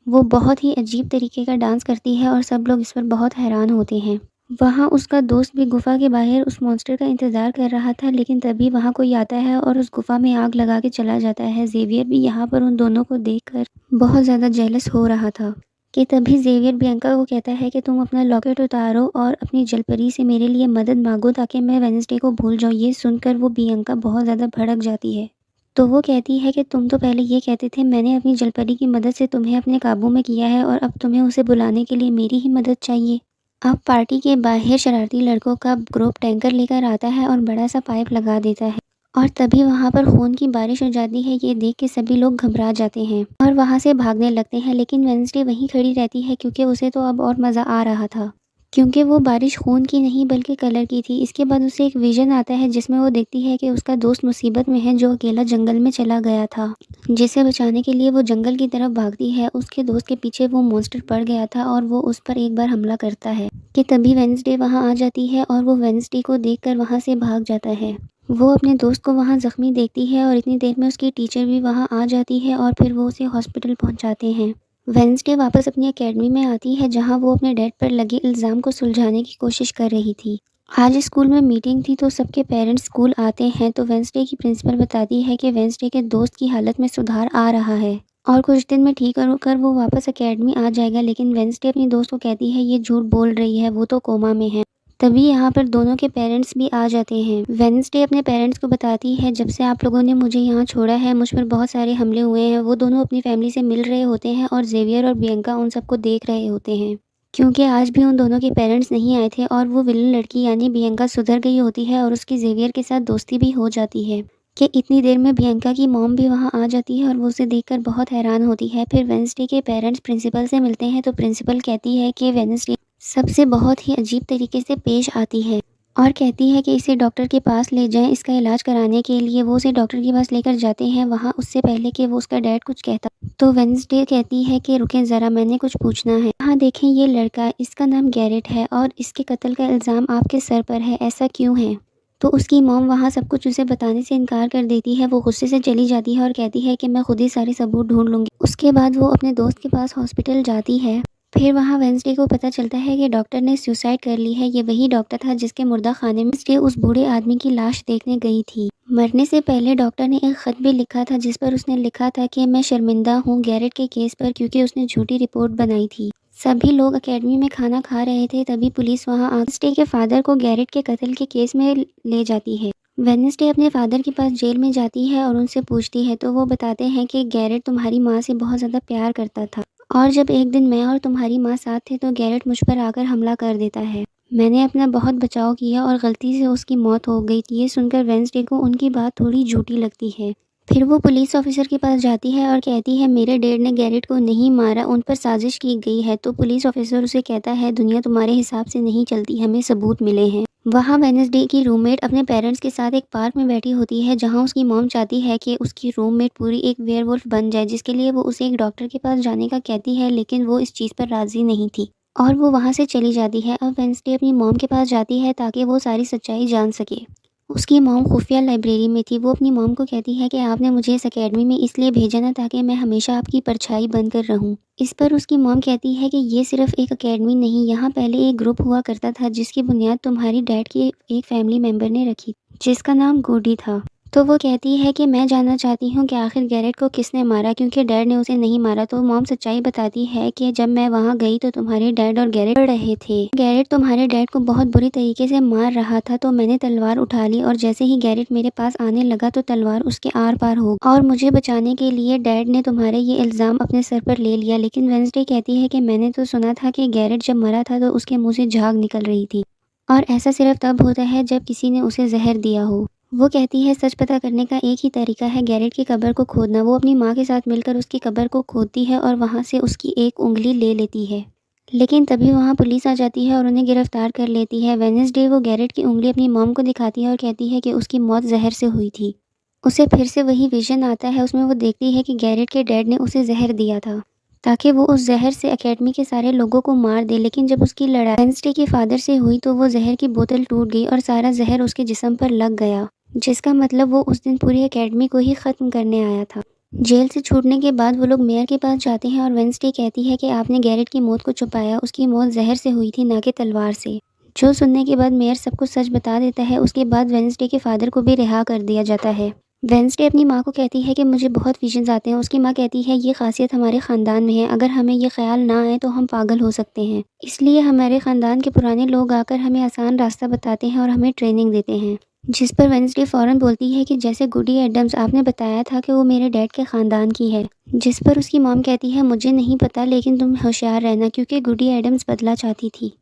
वो बहुत ही अजीब तरीके का डांस करती है और सब लोग इस पर बहुत हैरान होते हैं। वहाँ उसका दोस्त भी गुफा के बाहर उस मॉन्स्टर का इंतज़ार कर रहा था, लेकिन तभी वहाँ कोई आता है और उस गुफा में आग लगा के चला जाता है। जेवियर भी यहाँ पर उन दोनों को देखकर बहुत ज़्यादा जेलस हो रहा था कि तभी जेवियर बियंका को कहता है कि तुम अपना लॉकेट उतारो और अपनी जलपरी से मेरे लिए मदद मांगो ताकि मैं वेडनेसडे को भूल जाऊँ। ये सुनकर वो बियंका बहुत ज़्यादा भड़क जाती है। तो वो कहती है कि तुम तो पहले ये कहते थे मैंने अपनी जलपरी की मदद से तुम्हें अपने काबू में किया है, और अब तुम्हें उसे बुलाने के लिए मेरी ही मदद चाहिए। अब पार्टी के बाहर शरारती लड़कों का ग्रुप टैंकर लेकर आता है और बड़ा सा पाइप लगा देता है, और तभी वहाँ पर खून की बारिश हो जाती है। ये देख के सभी लोग घबरा जाते हैं और वहाँ से भागने लगते हैं, लेकिन वेडनेसडे वहीं खड़ी रहती है क्योंकि उसे तो अब और मज़ा आ रहा था। क्योंकि वो बारिश खून की नहीं बल्कि कलर की थी। इसके बाद उसे एक विज़न आता है जिसमें वो देखती है कि उसका दोस्त मुसीबत में है जो अकेला जंगल में चला गया था। जिसे बचाने के लिए वो जंगल की तरफ भागती है। उसके दोस्त के पीछे वो मॉन्स्टर पड़ गया था और वो उस पर एक बार हमला करता है कि तभी वेडनेसडे वहाँ आ जाती है और वो वेडनेसडे को देखकर वहाँ से भाग जाता है। वो अपने दोस्त को वहाँ ज़ख्मी देखती है और इतनी देर में उसकी टीचर भी वहाँ आ जाती है और फिर वो उसे हॉस्पिटल पहुँचाते हैं। वेडनेसडे वापस अपनी एकेडमी में आती है जहाँ वो अपने डैड पर लगे इल्ज़ाम को सुलझाने की कोशिश कर रही थी। आज स्कूल में मीटिंग थी तो सबके पेरेंट्स स्कूल आते हैं तो वेडनेसडे की प्रिंसिपल बताती है कि वेडनेसडे के दोस्त की हालत में सुधार आ रहा है और कुछ दिन में ठीक होकर वो वापस एकेडमी आ जाएगा। लेकिन वेडनेसडे अपनी दोस्त को कहती है ये झूठ बोल रही है, वो तो कोमा में है। तभी यहाँ पर दोनों के पेरेंट्स भी आ जाते हैं। वेडनेसडे अपने पेरेंट्स को बताती है जब से आप लोगों ने मुझे यहाँ छोड़ा है मुझ पर बहुत सारे हमले हुए हैं। वो दोनों अपनी फैमिली से मिल रहे होते हैं और जेवियर और बियंका उन सबको देख रहे होते हैं क्योंकि आज भी उन दोनों के पेरेंट्स नहीं आए थे और वो विलन लड़की यानी बियंका सुधर गई होती है और उसकी जेवियर के साथ दोस्ती भी हो जाती है कि इतनी देर में बियंका की मॉम भी वहाँ आ जाती है और वो उसे देखकर बहुत हैरान होती है। फिर वेडनेसडे के पेरेंट्स प्रिंसिपल से मिलते हैं तो प्रिंसिपल कहती है कि वेडनेसडे सबसे बहुत ही अजीब तरीके से पेश आती है और कहती है कि इसे डॉक्टर के पास ले जाएं इसका इलाज कराने के लिए। वो उसे डॉक्टर के पास लेकर जाते हैं वहाँ उससे पहले कि वो उसका डैड कुछ कहता तो वेडनेसडे कहती है कि रुकें ज़रा, मैंने कुछ पूछना है। हाँ देखें, ये लड़का, इसका नाम गैरेट है और इसके कत्ल का इल्ज़ाम आपके सर पर है, ऐसा क्यों है? तो उसकी मॉम वहाँ सब कुछ उसे बताने से इनकार कर देती है। वो गुस्से से चली जाती है और कहती है कि मैं खुद ही सारे सबूत ढूंढ लूँगी। उसके बाद वो अपने दोस्त के पास हॉस्पिटल जाती है। फिर वहाँ वेडनेसडे को पता चलता है कि डॉक्टर ने सुसाइड कर ली है। ये वही डॉक्टर था जिसके मुर्दा खाने में वेडनेसडे उस बूढ़े आदमी की लाश देखने गई थी। मरने से पहले डॉक्टर ने एक ख़त भी लिखा था जिस पर उसने लिखा था कि मैं शर्मिंदा हूँ गैरेट के केस पर क्योंकि उसने झूठी रिपोर्ट बनाई थी। सभी लोग एकेडमी में खाना खा रहे थे तभी पुलिस वहाँ वेडनेसडे के फादर को गैरेट के कत्ल के केस में ले जाती है। वेडनेसडे अपने फादर के पास जेल में जाती है और उनसे पूछती है तो वो बताते हैं कि गैरेट तुम्हारी माँ से बहुत ज़्यादा प्यार करता था और जब एक दिन मैं और तुम्हारी माँ साथ थे तो गैरेट मुझ पर आकर हमला कर देता है। मैंने अपना बहुत बचाव किया और गलती से उसकी मौत हो गई थी। ये सुनकर वेडनेसडे को उनकी बात थोड़ी झूठी लगती है। फिर वो पुलिस ऑफिसर के पास जाती है और कहती है मेरे डैड ने गैरेट को नहीं मारा, उन पर साजिश की गई है। तो पुलिस ऑफिसर उसे कहता है दुनिया तुम्हारे हिसाब से नहीं चलती, हमें सबूत मिले हैं। वहाँ वेडनेसडे की रूममेट अपने पेरेंट्स के साथ एक पार्क में बैठी होती है जहाँ उसकी मॉम चाहती है कि उसकी रूममेट पूरी एक वेयरवुल्फ बन जाए जिसके लिए वो उसे एक डॉक्टर के पास जाने का कहती है लेकिन वो इस चीज़ पर राज़ी नहीं थी और वो वहाँ से चली जाती है। अब वेडनेसडे अपनी मॉम के पास जाती है ताकि वो सारी सच्चाई जान सके। उसकी मॉम खुफिया लाइब्रेरी में थी। वो अपनी मॉम को कहती है कि आपने मुझे इस एकेडमी में इसलिए भेजा ना ताकि मैं हमेशा आपकी परछाई बनकर रहूं। इस पर उसकी मॉम कहती है कि ये सिर्फ एक एकेडमी नहीं, यहाँ पहले एक ग्रुप हुआ करता था जिसकी बुनियाद तुम्हारी डैड के एक फैमिली मेम्बर ने रखी जिसका नाम गोडी था। तो वो कहती है कि मैं जानना चाहती हूँ कि आखिर गैरेट को किसने मारा क्योंकि डैड ने उसे नहीं मारा। तो मॉम सच्चाई बताती है कि जब मैं वहाँ गई तो तुम्हारे डैड और गैरेट लड़ रहे थे। गैरेट तुम्हारे डैड को बहुत बुरी तरीके से मार रहा था तो मैंने तलवार उठा ली और जैसे ही गैरेट मेरे पास आने लगा तो तलवार उसके आर पार हो गई और मुझे बचाने के लिए डैड ने तुम्हारे ये इल्ज़ाम अपने सर पर ले लिया। लेकिन वेडनेसडे कहती है कि मैंने तो सुना था कि गैरेट जब मरा था तो उसके मुँह से झाग निकल रही थी और ऐसा सिर्फ तब होता है जब किसी ने उसे जहर दिया हो। वो कहती है सच पता करने का एक ही तरीका है गैरेट की कब्र को खोदना। वो अपनी माँ के साथ मिलकर उसकी कब्र को खोदती है और वहाँ से उसकी एक उंगली ले लेती है लेकिन तभी वहाँ पुलिस आ जाती है और उन्हें गिरफ्तार कर लेती है। वेडनेसडे वो गैरेट की उंगली अपनी मॉम को दिखाती है और कहती है कि उसकी मौत जहर से हुई थी। उसे फिर से वही विजन आता है। उसमें वो देखती है कि गैरेट के डैड ने उसे जहर दिया था ताकि वो उस जहर से एकेडमी के सारे लोगों को मार दे। लेकिन जब उसकी लड़ाई वेडनेसडे के फादर से हुई तो वो जहर की बोतल टूट गई और सारा जहर उसके जिस्म पर लग गया जिसका मतलब वो उस दिन पूरी एकेडमी को ही ख़त्म करने आया था। जेल से छूटने के बाद वो लोग मेयर के पास जाते हैं और वेडनेसडे कहती है कि आपने गैरेट की मौत को छुपाया, उसकी मौत जहर से हुई थी ना कि तलवार से। जो सुनने के बाद मेयर सबको सच बता देता है। उसके बाद वेडनेसडे के फादर को भी रिहा कर दिया जाता है। वेडनेसडे अपनी माँ को कहती है कि मुझे बहुत विजन्स आते हैं। उसकी माँ कहती है ये खासियत हमारे ख़ानदान में है, अगर हमें ये ख्याल ना आए तो हम पागल हो सकते हैं, इसलिए हमारे ख़ानदान के पुराने लोग आकर हमें आसान रास्ता बताते हैं और हमें ट्रेनिंग देते हैं। जिस पर वेडनेसडे फ़ौरन बोलती है कि जैसे गुडी एडम्स, आपने बताया था कि वो मेरे डैड के ख़ानदान की है। जिस पर उसकी मॉम कहती है मुझे नहीं पता लेकिन तुम होशियार रहना क्योंकि गुडी एडम्स बदला चाहती थी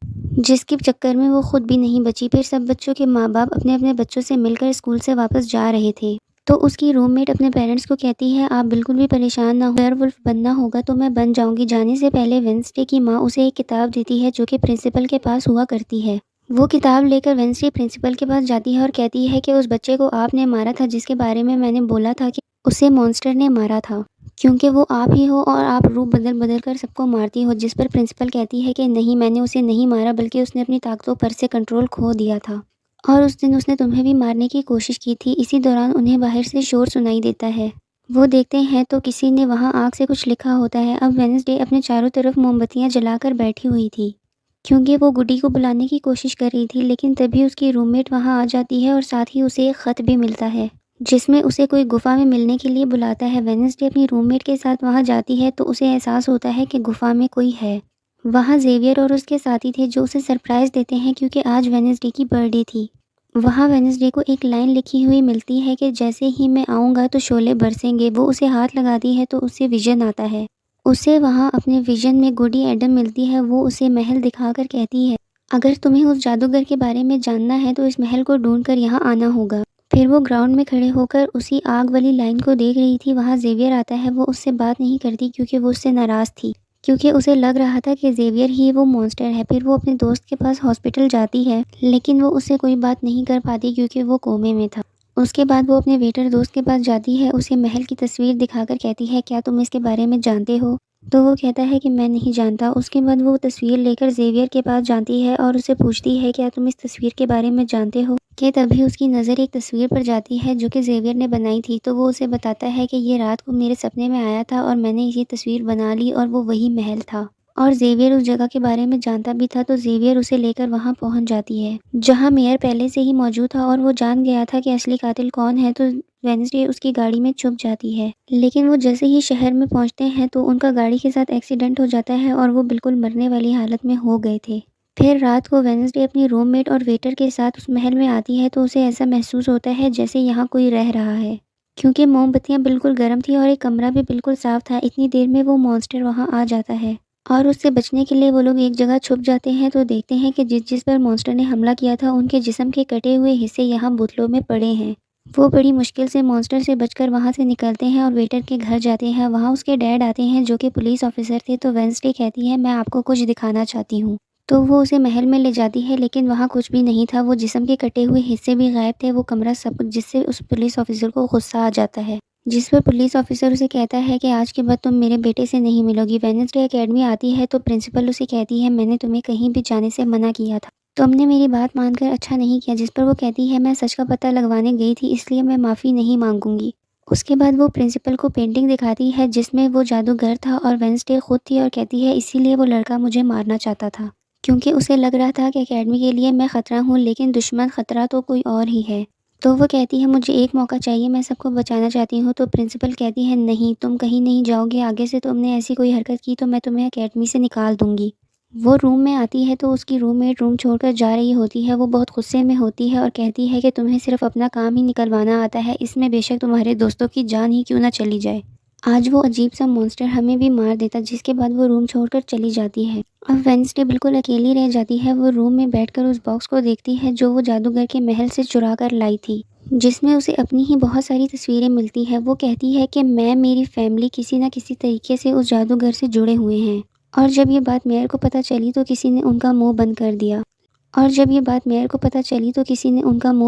जिसके चक्कर में वो खुद भी नहीं बची। फिर सब बच्चों के माँ बाप अपने अपने बच्चों से मिलकर स्कूल से वापस जा रहे थे तो उसकी रूममेट अपने पेरेंट्स को कहती है, आप बिल्कुल भी परेशान ना हो, वेयरवुल्फ बनना होगा तो मैं बन जाऊंगी। जाने से पहले वेंसडे की माँ उसे एक किताब देती है जो कि प्रिंसिपल के पास हुआ करती है। वो किताब लेकर वेंसडे प्रिंसिपल के पास जाती है और कहती है कि उस बच्चे को आपने मारा था जिसके बारे में मैंने बोला था कि उसे मॉन्स्टर ने मारा था, क्योंकि वो आप ही हो और आप रूप बदल बदल कर सबको मारती हो। जिस पर प्रिंसिपल कहती है कि नहीं, मैंने उसे नहीं मारा, बल्कि उसने अपनी ताकतों पर से कंट्रोल खो दिया था और उस दिन उसने तुम्हें भी मारने की कोशिश की थी। इसी दौरान उन्हें बाहर से शोर सुनाई देता है। वो देखते हैं तो किसी ने वहाँ आग से कुछ लिखा होता है। अब वेडनेसडे अपने चारों तरफ मोमबत्तियाँ जलाकर बैठी हुई थी, क्योंकि वो गुडी को बुलाने की कोशिश कर रही थी, लेकिन तभी उसकी रूममेट वहाँ आ जाती है और साथ ही उसे एक ख़त भी मिलता है जिसमें उसे कोई गुफा में मिलने के लिए बुलाता है। वेडनेसडे अपनी रूममेट के साथ वहाँ जाती है तो उसे एहसास होता है कि गुफा में कोई है। वहाँ जेवियर और उसके साथी थे जो उसे सरप्राइज़ देते हैं क्योंकि आज वेडनेसडे की बर्थडे थी। वहाँ वेडनेसडे को एक लाइन लिखी हुई मिलती है कि जैसे ही मैं आऊँगा तो शोले बरसेंगे। वो उसे हाथ लगाती है तो उसे विजन आता है। उसे वहाँ अपने विजन में गुडी एडम मिलती है। वो उसे महल दिखाकर कहती है, अगर तुम्हें उस जादूगर के बारे में जानना है तो इस महल को ढूंढकर यहाँ आना होगा। फिर वो ग्राउंड में खड़े होकर उसी आग वाली लाइन को देख रही थी। वहाँ जेवियर आता है। वो उससे बात नहीं करती क्योंकि वो उससे नाराज़ थी, क्योंकि उसे लग रहा था कि जेवियर ही वो मॉन्स्टर है। फिर वो अपने दोस्त के पास हॉस्पिटल जाती है, लेकिन वो उससे कोई बात नहीं कर पाती क्योंकि वो कोमे में था। उसके बाद वो अपने वेटर दोस्त के पास जाती है, उसे महल की तस्वीर दिखाकर कहती है, क्या तुम इसके बारे में जानते हो? तो वो कहता है कि मैं नहीं जानता। उसके बाद वो तस्वीर लेकर जेवियर के पास जाती है और उसे पूछती है, क्या तुम इस तस्वीर के बारे में जानते हो? कि तभी उसकी नज़र एक तस्वीर पर जाती है जो कि जेवियर ने बनाई थी। तो वो उसे बताता है कि ये रात को मेरे सपने में आया था और मैंने ये तस्वीर बना ली और वो वही महल था। और जेवियर उस जगह के बारे में जानता भी था, तो जेवियर उसे लेकर वहाँ पहुँच जाती है जहाँ मेयर पहले से ही मौजूद था और वो जान गया था कि असली कातिल कौन है। तो वेडनेसडे उसकी गाड़ी में छुप जाती है, लेकिन वो जैसे ही शहर में पहुँचते हैं तो उनका गाड़ी के साथ एक्सीडेंट हो जाता है और वो बिल्कुल मरने वाली हालत में हो गए थे। फिर रात को वेडनेसडे अपनी रूममेट और वेटर के साथ उस महल में आती है तो उसे ऐसा महसूस होता है जैसे यहाँ कोई रह रहा है, क्योंकि मोमबत्तियाँ बिल्कुल गर्म थी और एक कमरा भी बिल्कुल साफ था। इतनी देर में वो मॉन्स्टर वहाँ आ जाता है और उससे बचने के लिए वो लोग एक जगह छुप जाते हैं। तो देखते हैं कि जिस पर मॉन्स्टर ने हमला किया था उनके जिस्म के कटे हुए हिस्से यहाँ बोतलों में पड़े हैं। वो बड़ी मुश्किल से मॉन्स्टर से बचकर वहाँ से निकलते हैं और वेटर के घर जाते हैं। वहाँ उसके डैड आते हैं जो कि पुलिस ऑफिसर थे। तो वेडनेसडे कहती है, मैं आपको कुछ दिखाना चाहती हूँ। तो वो उसे महल में ले जाती है, लेकिन वहाँ कुछ भी नहीं था। वो जिस्म के कटे हुए हिस्से भी गायब थे, वो कमरा सब कुछ, जिससे उस पुलिस ऑफिसर को गुस्सा आ जाता है। जिस पर पुलिस ऑफिसर उसे कहता है कि आज के बाद तुम मेरे बेटे से नहीं मिलोगी। वेडनेसडे एकेडमी आती है तो प्रिंसिपल उसे कहती है, मैंने तुम्हें कहीं भी जाने से मना किया था, तुमने मेरी बात मानकर अच्छा नहीं किया। जिस पर वो कहती है, मैं सच का पता लगवाने गई थी, इसलिए मैं माफ़ी नहीं मांगूंगी। उसके बाद वो प्रिंसिपल को पेंटिंग दिखाती है जिसमें वो जादूगर था और वेडनेसडे खुद थी और कहती है, इसीलिए वो लड़का मुझे मारना चाहता था, क्योंकि उसे लग रहा था कि एकेडमी के लिए मैं ख़तरा हूँ, लेकिन दुश्मन ख़तरा तो कोई और ही है। तो वो कहती है, मुझे एक मौका चाहिए, मैं सबको बचाना चाहती हूँ। तो प्रिंसिपल कहती है, नहीं, तुम कहीं नहीं जाओगे, आगे से तुमने ऐसी कोई हरकत की तो मैं तुम्हें एकेडमी से निकाल दूंगी। वो रूम में आती है तो उसकी रूममेट रूम छोड़कर जा रही होती है। वो बहुत गुस्से में होती है और कहती है कि तुम्हें सिर्फ अपना काम ही निकलवाना आता है, इसमें बेशक तुम्हारे दोस्तों की जान ही क्यों ना चली जाए। आज वो अजीब सा मॉन्स्टर हमें भी मार देता। जिसके बाद वो रूम छोड़कर चली जाती है। अब वेडनेसडे बिल्कुल अकेली रह जाती है। वो रूम में बैठकर उस बॉक्स को देखती है जो वो जादूगर के महल से चुरा कर लाई थी, जिसमें उसे अपनी ही बहुत सारी तस्वीरें मिलती है। वो कहती है कि मैं, मेरी फैमिली किसी न किसी तरीके से उस जादूगर से जुड़े हुए हैं। और जब ये बात मेयर को पता चली तो किसी ने उनका मुंह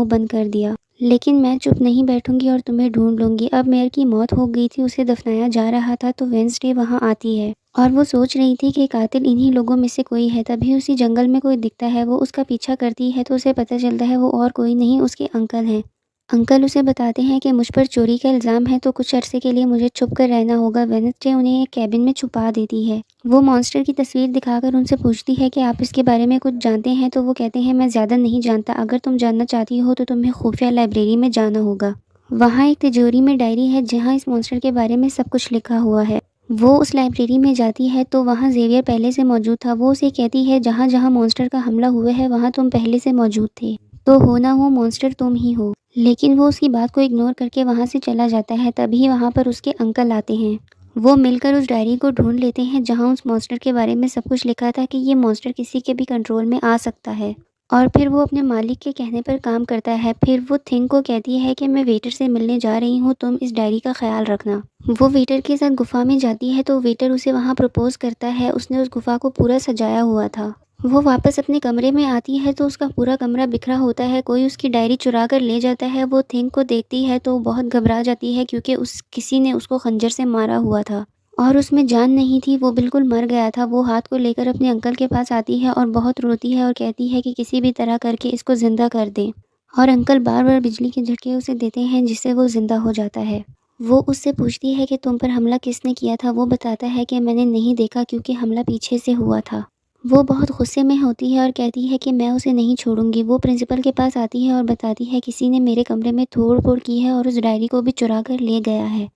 बंद कर दिया। लेकिन मैं चुप नहीं बैठूंगी और तुम्हें ढूंढ लूंगी। अब मेयर की मौत हो गई थी, उसे दफनाया जा रहा था। तो वेडनेसडे वहां आती है और वो सोच रही थी कि कातिल इन्हीं लोगों में से कोई है। तभी उसी जंगल में कोई दिखता है। वो उसका पीछा करती है तो उसे पता चलता है वो और कोई नहीं, उसके अंकल हैं। अंकल उसे बताते हैं कि मुझ पर चोरी का इल्ज़ाम है तो कुछ अरसे के लिए मुझे छुप कर रहना होगा। वेडनेसडे उन्हें एक कैबिन में छुपा देती है। वो मॉन्स्टर की तस्वीर दिखाकर उनसे पूछती है कि आप इसके बारे में कुछ जानते हैं। तो वो कहते हैं, मैं ज़्यादा नहीं जानता, अगर तुम जानना चाहती हो तो तुम्हें खुफिया लाइब्रेरी में जाना होगा। वहाँ एक तिजोरी में डायरी है जहाँ इस मॉन्स्टर के बारे में सब कुछ लिखा हुआ है। वो उस लाइब्रेरी में जाती है तो वहाँ जेवियर पहले से मौजूद था। वो उसे कहती है, जहाँ जहाँ मॉन्स्टर का हमला हुआ है वहाँ तुम पहले से मौजूद थे, तो हो ना हो मॉन्स्टर तुम ही हो। लेकिन वो उसकी बात को इग्नोर करके वहाँ से चला जाता है। तभी वहाँ पर उसके अंकल आते हैं। वो मिलकर उस डायरी को ढूंढ लेते हैं जहाँ उस मॉन्स्टर के बारे में सब कुछ लिखा था कि ये मॉन्स्टर किसी के भी कंट्रोल में आ सकता है। और फिर वो अपने मालिक के कहने पर काम करता है। फिर वो थिंग को कहती है कि मैं वेटर से मिलने जा रही हूँ, तुम इस डायरी का ख्याल रखना। वो वेटर के साथ गुफ़ा में जाती है तो वेटर उसे वहाँ प्रपोज़ करता है। उसने उस गुफ़ा को पूरा सजाया हुआ था। वो वापस अपने कमरे में आती है तो उसका पूरा कमरा बिखरा होता है। कोई उसकी डायरी चुरा कर ले जाता है। वो थिंग को देखती है तो बहुत घबरा जाती है क्योंकि उस किसी ने उसको खंजर से मारा हुआ था और उसमें जान नहीं थी, वो बिल्कुल मर गया था। वो हाथ को लेकर अपने अंकल के पास आती है और बहुत रोती है और कहती है कि किसी भी तरह करके इसको ज़िंदा कर दें। और अंकल बार-बार बिजली के झटके उसे देते हैं जिससे वो ज़िंदा हो जाता है। वो उससे पूछती है कि तुम पर हमला किसने किया था? वो बताता है कि मैंने नहीं देखा क्योंकि हमला पीछे से हुआ था। वो बहुत गुस्से में होती है और कहती है कि मैं उसे नहीं छोड़ूंगी। वो प्रिंसिपल के पास आती है और बताती है किसी ने मेरे कमरे में तोड़-फोड़ की है और उस डायरी को भी चुरा कर ले गया है।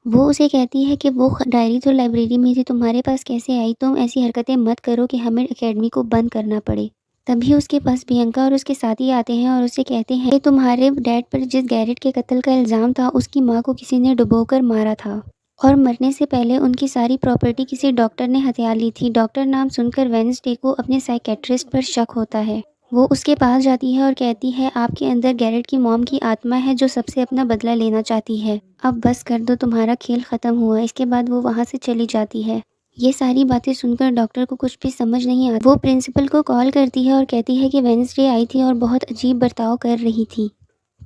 वो उसे कहती है कि वो डायरी तो लाइब्रेरी में थी, तुम्हारे पास कैसे आई? तुम ऐसी हरकतें मत करो कि हमें एकेडमी को बंद करना पड़े। तभी उसके पास प्रियंका और उसके साथी आते हैं और उसे कहते हैं कि तुम्हारे डैड पर जिस गैरेट के कत्ल का इल्ज़ाम था, उसकी माँ को किसी ने डुबोकर मारा था और मरने से पहले उनकी सारी प्रॉपर्टी किसी डॉक्टर ने हथिया ली थी। डॉक्टर नाम सुनकर वेडनेसडे को अपने साइकियाट्रिस्ट पर शक होता है। वो उसके पास जाती है और कहती है आपके अंदर गैरेट की मॉम की आत्मा है जो सबसे अपना बदला लेना चाहती है। अब बस कर दो, तुम्हारा खेल ख़त्म हुआ। इसके बाद वो वहाँ से चली जाती है। ये सारी बातें सुनकर डॉक्टर को कुछ भी समझ नहीं आता। वो प्रिंसिपल को कॉल करती है और कहती है कि वेडनेसडे आई थी और बहुत अजीब बर्ताव कर रही थी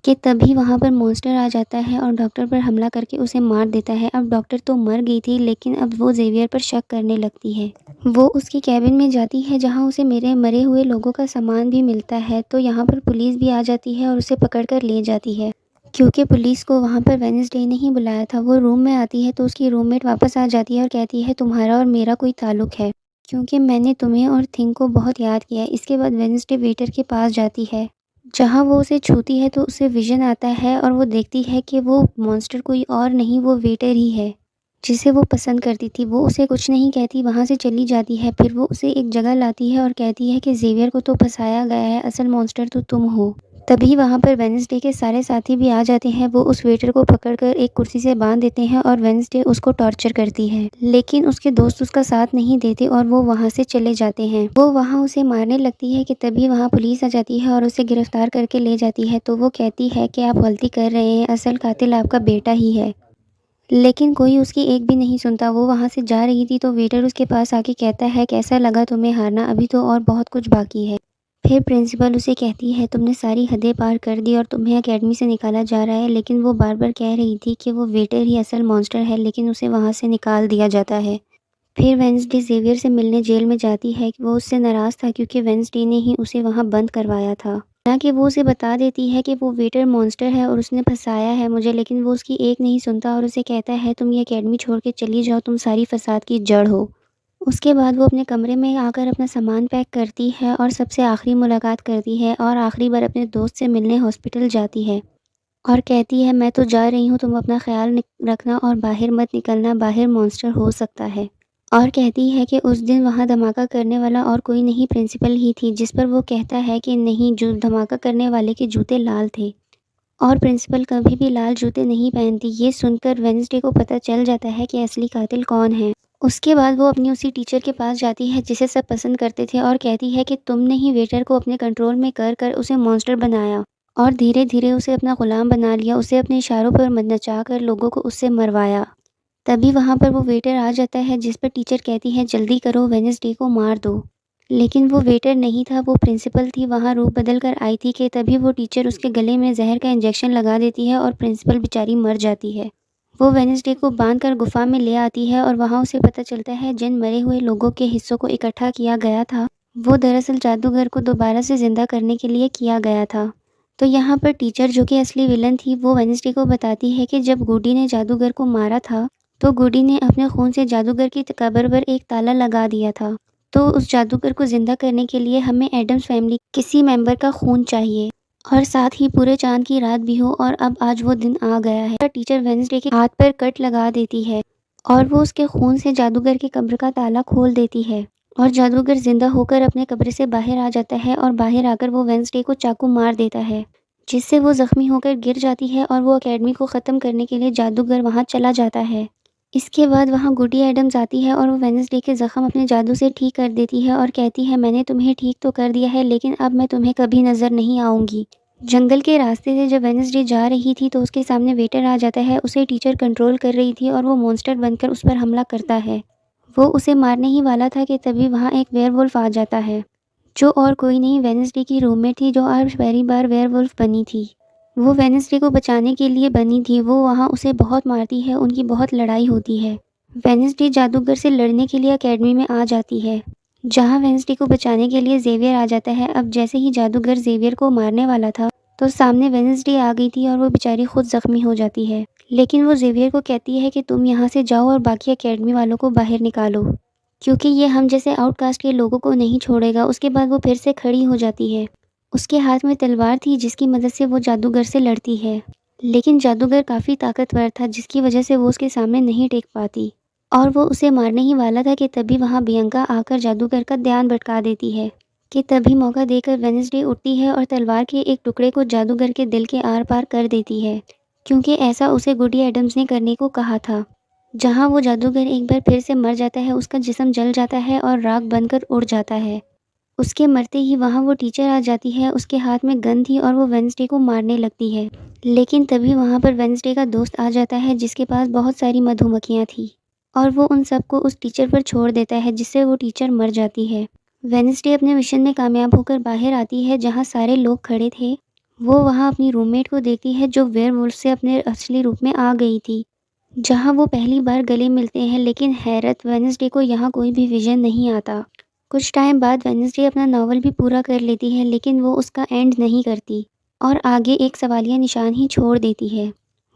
कि तभी वहाँ पर मॉन्स्टर आ जाता है और डॉक्टर पर हमला करके उसे मार देता है। अब डॉक्टर तो मर गई थी लेकिन अब वो ज़ेवियर पर शक करने लगती है। वो उसकी कैबिन में जाती है जहाँ उसे मेरे मरे हुए लोगों का सामान भी मिलता है। तो यहाँ पर पुलिस भी आ जाती है और उसे पकड़ कर ले जाती है क्योंकि पुलिस को वहाँ पर वेडनेसडे ने ही बुलाया था। वो रूम में आती है तो उसकी रूममेट वापस आ जाती है और कहती है तुम्हारा और मेरा कोई ताल्लुक़ है क्योंकि मैंने तुम्हें और थिंग को बहुत याद किया है। इसके बाद वेडनेसडे वेटर के पास जाती है जहाँ वो उसे छूती है तो उसे विज़न आता है और वो देखती है कि वो मॉन्स्टर कोई और नहीं, वो वेटर ही है जिसे वो पसंद करती थी। वो उसे कुछ नहीं कहती, वहाँ से चली जाती है। फिर वो उसे एक जगह लाती है और कहती है कि ज़ेवियर को तो फंसाया गया है, असल मॉन्स्टर तो तुम हो। तभी वहाँ पर वेडनेसडे के सारे साथी भी आ जाते हैं। वो उस वेटर को पकड़कर एक कुर्सी से बांध देते हैं और वेडनेसडे उसको टॉर्चर करती है लेकिन उसके दोस्त उसका साथ नहीं देते और वो वहाँ से चले जाते हैं। वो वहाँ उसे मारने लगती है कि तभी वहाँ पुलिस आ जाती है और उसे गिरफ्तार करके ले जाती है। तो वो कहती है कि आप गलती कर रहे हैं, असल कातिल आपका बेटा ही है। लेकिन कोई उसकी एक भी नहीं सुनता। वो वहाँ से जा रही थी तो वेटर उसके पास आके कहता है कैसा लगा तुम्हें हारना, अभी तो और बहुत कुछ बाकी है। फिर प्रिंसिपल उसे कहती है तुमने सारी हदें पार कर दी और तुम्हें एकेडमी से निकाला जा रहा है। लेकिन वो बार बार कह रही थी कि वो वेटर ही असल मॉन्स्टर है लेकिन उसे वहाँ से निकाल दिया जाता है। फिर वेडनेसडे ज़ेवियर से मिलने जेल में जाती है कि वो उससे नाराज़ था क्योंकि वेडनेसडे ने ही उसे वहाँ बंद करवाया था। हालांकि वो उसे बता देती है कि वो वेटर मॉन्स्टर है और उसने फंसाया है मुझे, लेकिन वो उसकी एक नहीं सुनता और उसे कहता है तुम ये एकेडमी छोड़ के चली जाओ, तुम सारी फसाद की जड़ हो। उसके बाद वो अपने कमरे में आकर अपना सामान पैक करती है और सबसे आखिरी मुलाकात करती है और आखिरी बार अपने दोस्त से मिलने हॉस्पिटल जाती है और कहती है मैं तो जा रही हूँ, तुम अपना ख्याल रखना और बाहर मत निकलना, बाहर मॉन्स्टर हो सकता है। और कहती है कि उस दिन वहाँ धमाका करने वाला और कोई नहीं, प्रिंसिपल ही थी। जिस पर वो कहता है कि नहीं, जो धमाका करने वाले के जूते लाल थे और प्रिंसिपल कभी भी लाल जूते नहीं पहनती। ये सुनकर वेडनेसडे को पता चल जाता है कि असली कातिल कौन है। उसके बाद वो अपनी उसी टीचर के पास जाती है जिसे सब पसंद करते थे और कहती है कि तुमने ही वेटर को अपने कंट्रोल में कर कर उसे मॉन्स्टर बनाया और धीरे धीरे उसे अपना गुलाम बना लिया, उसे अपने इशारों पर नचा कर लोगों को उससे मरवाया। तभी वहाँ पर वो वेटर आ जाता है जिस पर टीचर कहती है जल्दी करो, वेडनेसडे को मार दो। लेकिन वो वेटर नहीं था, वो प्रिंसिपल थी, वहाँ रूप बदल कर आई थी कि तभी वो टीचर उसके गले में जहर का इंजेक्शन लगा देती है और प्रिंसिपल बेचारी मर जाती है। वो वेडनेसडे को बांध कर गुफा में ले आती है और वहाँ उसे पता चलता है जिन मरे हुए लोगों के हिस्सों को इकट्ठा किया गया था वो दरअसल जादूगर को दोबारा से ज़िंदा करने के लिए किया गया था। तो यहाँ पर टीचर जो कि असली विलन थी वो वेडनेसडे को बताती है कि जब गुडी ने जादूगर को मारा था तो गुडी ने अपने खून से जादूगर की कब्र पर एक ताला लगा दिया था। तो उस जादूगर को ज़िंदा करने के लिए हमें एडम्स फैमिली किसी मेंबर का खून चाहिए और साथ ही पूरे चांद की रात भी हो और अब आज वो दिन आ गया है। टीचर वेडनेसडे के हाथ पर कट लगा देती है और वो उसके खून से जादूगर की कब्र का ताला खोल देती है और जादूगर जिंदा होकर अपने कब्र से बाहर आ जाता है और बाहर आकर वो वेडनेसडे को चाकू मार देता है जिससे वो जख्मी होकर गिर जाती है और वो एकेडमी को ख़त्म करने के लिए जादूगर वहाँ चला जाता है। इसके बाद वहाँ गुडी एडम्स आती है और वो वेडनेसडे के ज़ख्म अपने जादू से ठीक कर देती है और कहती है मैंने तुम्हें ठीक तो कर दिया है लेकिन अब मैं तुम्हें कभी नज़र नहीं आऊँगी। जंगल के रास्ते से जब वेडनेसडे जा रही थी तो उसके सामने वेटर आ जाता है। उसे टीचर कंट्रोल कर रही थी और वो मॉन्स्टर बनकर उस पर हमला करता है। वो उसे मारने ही वाला था कि तभी वहाँ एक वेयरवुल्फ आ जाता है, जो और कोई नहीं वेडनेसडे की रूममेट थी जो आज पहली बार वेयरवुल्फ बनी थी। वो वेडनेसडे को बचाने के लिए बनी थी। वो वहाँ उसे बहुत मारती है, उनकी बहुत लड़ाई होती है। वेडनेसडे जादूगर से लड़ने के लिए अकेडमी में आ जाती है, जहाँ वेडनेसडे को बचाने के लिए ज़ेवियर आ जाता है। अब जैसे ही जादूगर ज़ेवियर को मारने वाला था तो सामने वेडनेसडे आ गई थी और वो बेचारी खुद ज़ख्मी हो जाती है। लेकिन वो ज़ेवियर को कहती है कि तुम यहाँ से जाओ और बाकी अकेडमी वालों को बाहर निकालो, क्योंकि ये हम जैसे आउटकास्ट के लोगों को नहीं छोड़ेगा। उसके बाद वो फिर से खड़ी हो जाती है। उसके हाथ में तलवार थी जिसकी मदद से वो जादूगर से लड़ती है, लेकिन जादूगर काफ़ी ताकतवर था जिसकी वजह से वो उसके सामने नहीं टेक पाती और वो उसे मारने ही वाला था कि तभी वहाँ बियंका आकर जादूगर का ध्यान भटका देती है। कि तभी मौका देकर वेडनेसडे उठती है और तलवार के एक टुकड़े को जादूगर के दिल के आर पार कर देती है, क्योंकि ऐसा उसे गुडी एडम्स ने करने को कहा था। जहाँ वो जादूगर एक बार फिर से मर जाता है, उसका जिस्म जल जाता है और राख बनकर उड़ जाता है। उसके मरते ही वहाँ वो टीचर आ जाती है। उसके हाथ में गन थी और वो वेडनेसडे को मारने लगती है, लेकिन तभी वहाँ पर वेडनेसडे का दोस्त आ जाता है जिसके पास बहुत सारी मधुमक्खियाँ थी और वो उन सबको उस टीचर पर छोड़ देता है, जिससे वो टीचर मर जाती है। वेडनेसडे अपने मिशन में कामयाब होकर बाहर आती है जहाँ सारे लोग खड़े थे। वो वहाँ अपनी रूममेट को देखती है जो वेयरवुल्फ से अपने असली रूप में आ गई थी, जहाँ वो पहली बार गले मिलते हैं। लेकिन हैरत, वेडनेसडे को यहाँ कोई भी विजन नहीं आता। कुछ टाइम बाद वेडनेसडे अपना नावल भी पूरा कर लेती है, लेकिन वो उसका एंड नहीं करती और आगे एक सवालिया निशान ही छोड़ देती है।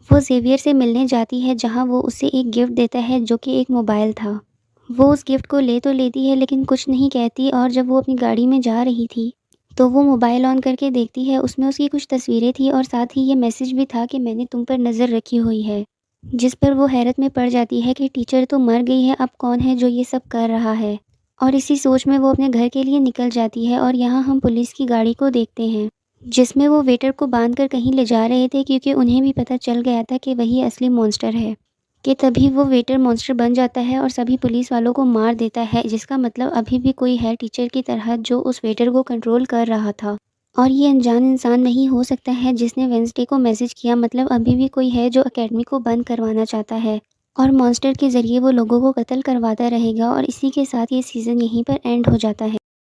वो ज़ेवियर से मिलने जाती है जहाँ वो उसे एक गिफ्ट देता है जो कि एक मोबाइल था। वो उस गिफ्ट को ले तो लेती है लेकिन कुछ नहीं कहती और जब वो अपनी गाड़ी में जा रही थी तो वो मोबाइल ऑन करके देखती है। उसमें उसकी कुछ तस्वीरें थी और साथ ही ये मैसेज भी था कि मैंने तुम पर नज़र रखी हुई है, जिस पर वो हैरत में पड़ जाती है कि टीचर तो मर गई है, अब कौन है जो ये सब कर रहा है। और इसी सोच में वो अपने घर के लिए निकल जाती है और यहाँ हम पुलिस की गाड़ी को देखते हैं, जिसमें वो वेटर को बांधकर कहीं ले जा रहे थे, क्योंकि उन्हें भी पता चल गया था कि वही असली मॉन्स्टर है। कि तभी वो वेटर मॉन्स्टर बन जाता है और सभी पुलिस वालों को मार देता है, जिसका मतलब अभी भी कोई है टीचर की तरह जो उस वेटर को कंट्रोल कर रहा था। और ये अनजान इंसान नहीं हो सकता है जिसने वेडनेसडे को मैसेज किया, मतलब अभी भी कोई है जो अकेडमी को बंद करवाना चाहता है और मॉन्स्टर के ज़रिए वो लोगों को कत्ल करवाता रहेगा। और इसी के साथ ये सीज़न यहीं पर एंड हो जाता है।